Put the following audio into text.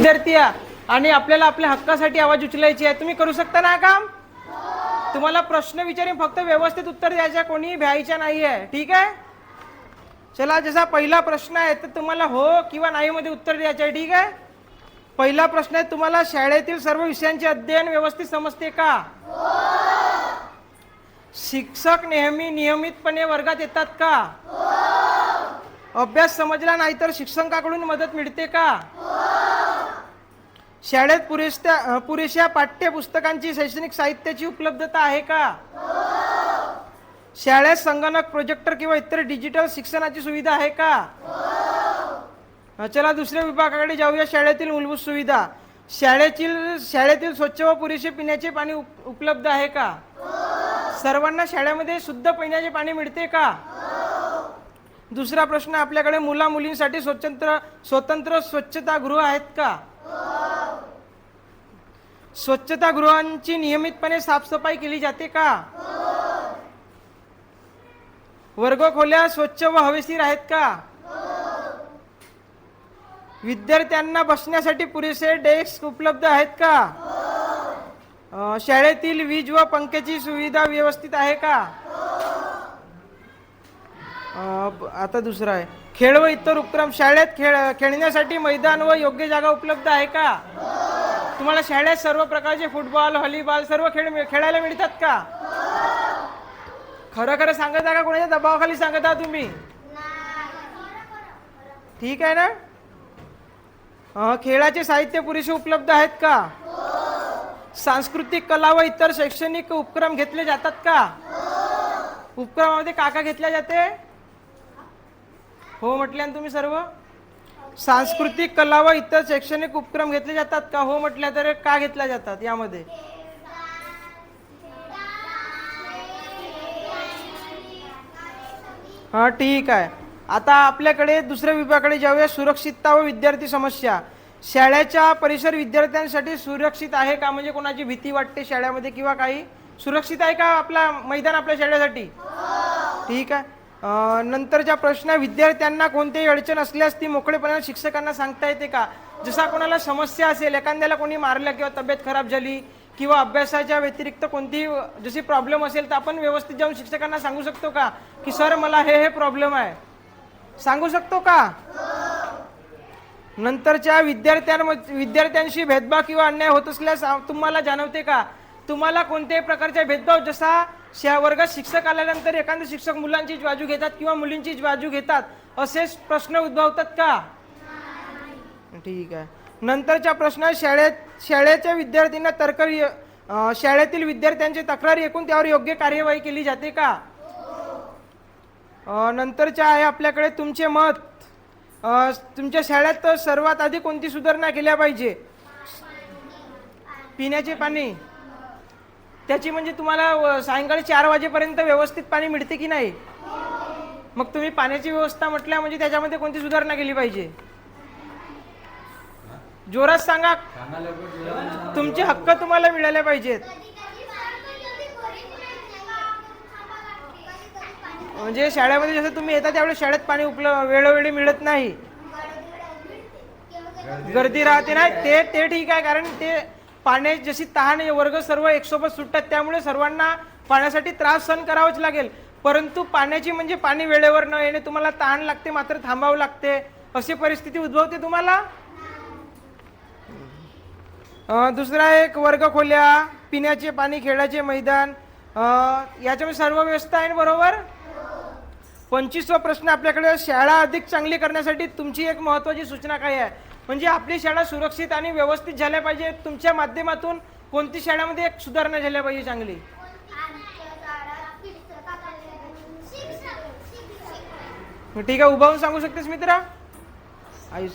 विद्यार्थी आणि आपल्याला आपल्या हक्कासाठी आवाज उचलायची आहे. तुम्ही करू शकता ना काम? तुम्हाला प्रश्न विचारून फक्त व्यवस्थित उत्तर द्यायचं, कोणी भ्यायचं नाहीये. ठीक आहे, चला. जसा पहिला प्रश्न आहे तर तुम्हाला हो किंवा नाही मध्ये उत्तर द्यायचं आहे. ठीक आहे. पहिला प्रश्न आहे, तुम्हाला शाळेतील सर्व विषयांचे अध्ययन व्यवस्थित समजते का? शिक्षक नेहमी नियमितपणे वर्गात येतात का? अभ्यास समजला नाही तर शिक्षकांकडून मदत मिळते का? शाळेत पुरेशा पाठ्यपुस्तकांची शैक्षणिक साहित्याची उपलब्धता आहे का? शाळेत संगणक, प्रोजेक्टर किंवा इतर डिजिटल शिक्षणाची सुविधा आहे का? चला दुसऱ्या विभागाकडे जाऊया. शाळेतील मूलभूत सुविधा. शाळेतील स्वच्छ व पुरेसे पिण्याचे पाणी उपलब्ध आहे का? सर्वांना शाळेमध्ये शुद्ध पिण्याचे पाणी मिळते का? दुसरा प्रश्न आपल्याकडे, मुला मुलींसाठी स्वतंत्र स्वच्छतागृह आहेत का? स्वच्छतागृहांची नियमितपणे साफसफाई केली जाते का? वर्गखोल्या स्वच्छ व हवेशीर आहेत का? विद्यार्थ्यांना बसण्यासाठी पुरेसे डेस्क उपलब्ध आहेत का? शाळेतील वीज व पंख्याची सुविधा व्यवस्थित आहे का? आता दुसरा आहे, खेळ व इतर उपक्रम. शाळेत खेळण्यासाठी मैदान व योग्य जागा उपलब्ध आहे का? तुम्हाला शाळेत सर्व प्रकारचे फुटबॉल, व्हॉलीबॉल सर्व खेळ खेळायला मिळतात का? खरं खरं सांगता का, कोणाच्या दबावाखाली सांगता तुम्ही? ठीक आहे ना. खेळाचे साहित्य पुरेसे उपलब्ध आहेत का? सांस्कृतिक, कला व इतर शैक्षणिक उपक्रम घेतले जातात का? उपक्रमामध्ये का घेतल्या जाते? हो म्हटल्या तुम्ही सर्व. सांस्कृतिक, कला व इतर शैक्षणिक उपक्रम घेतले जातात का? हो म्हटल्या तर का घेतल्या जातात यामध्ये? हा ठीक आहे. आता आपल्याकडे दुसऱ्या विभागाकडे जाऊया. सुरक्षितता व विद्यार्थी समस्या. शाळेचा परिसर विद्यार्थ्यांसाठी सुरक्षित आहे का? म्हणजे कोणाची भीती वाटते शाळेमध्ये किंवा काही? सुरक्षित आहे का आपला मैदान आपल्या शाळेसाठी? ठीक आहे. नंतरचा प्रश्न, विद्यार्थ्यांना कोणतीही अडचण असल्यास ती मोकळेपणाने शिक्षकांना सांगता येते का? जसा कोणाला समस्या असेल, एखाद्याला कोणी मारलं किंवा तब्येत खराब झाली किंवा अभ्यासाच्या व्यतिरिक्त कोणती जशी प्रॉब्लेम असेल तर आपण व्यवस्थित जाऊन शिक्षकांना सांगू शकतो का की सर मला हे प्रॉब्लेम आहे? सांगू शकतो का? नंतरच्या विद्यार्थ्यांशी भेदभाव किंवा अन्याय होत असल्यास तुम्हाला जाणवते का? तुम्हाला कोणत्याही प्रकारचा भेदभाव, जसा वर्गात शिक्षक आल्यानंतर एखादे शिक्षक मुलांचीच बाजू घेतात किंवा मुलींचीच बाजू घेतात, असे प्रश्न उद्भवतात का? ठीक आहे. नंतरचा प्रश्न, शाळेच्या विद्यार्थ्यांना शाळेतील विद्यार्थ्यांची तक्रार ऐकून त्यावर योग्य कार्यवाही केली जाते का? नंतरच्या आहे आपल्याकडे, तुमचे मत. तुमच्या शाळेत सर्वात आधी कोणती सुधारणा केल्या पाहिजे? पिण्याचे पाणी. त्याची म्हणजे तुम्हाला सायंकाळी 4 वाजेपर्यंत व्यवस्थित पाणी मिळते की नाही? मग तुम्ही पाण्याची व्यवस्था म्हटल्या म्हणजे त्याच्यामध्ये कोणती सुधारणा केली पाहिजे? जोरात सांगा. तुमचे हक्क तुम्हाला मिळाले पाहिजेत. म्हणजे शाळेमध्ये जसं तुम्ही येता त्यावेळेस शाळेत पाणी वेळोवेळी मिळत नाही, गर्दी राहते ना, ते ठीक आहे. कारण ते पाण्याची जशी तहान, वर्ग सर्व एकसोबत सुटतात त्यामुळे सर्वांना पाण्यासाठी त्रास सहन करावाच लागेल. परंतु पाण्याची म्हणजे पाणी वेळेवर न येणे, तुम्हाला तहान लागते मात्र थांबावं लागते, अशी परिस्थिती उद्भवते तुम्हाला. दुसरा एक, वर्गखोल्या, पिण्याचे पाणी, खेळाचे मैदान, याच्यामध्ये सर्व व्यवस्था आहे बरोबर. 25वा प्रश्न आपल्याकडे, शाळा अधिक चांगली करण्यासाठी तुमची एक महत्त्वाची सूचना काय आहे? म्हणजे आपली शाळा सुरक्षित आणि व्यवस्थित झाल्या पाहिजे. तुमच्या माध्यमातून कोणती शाळेमध्ये एक सुधारणा झाल्या पाहिजे चांगली? ठीक आहे, उभारून सांगू शकतेस मित्रा? आयुष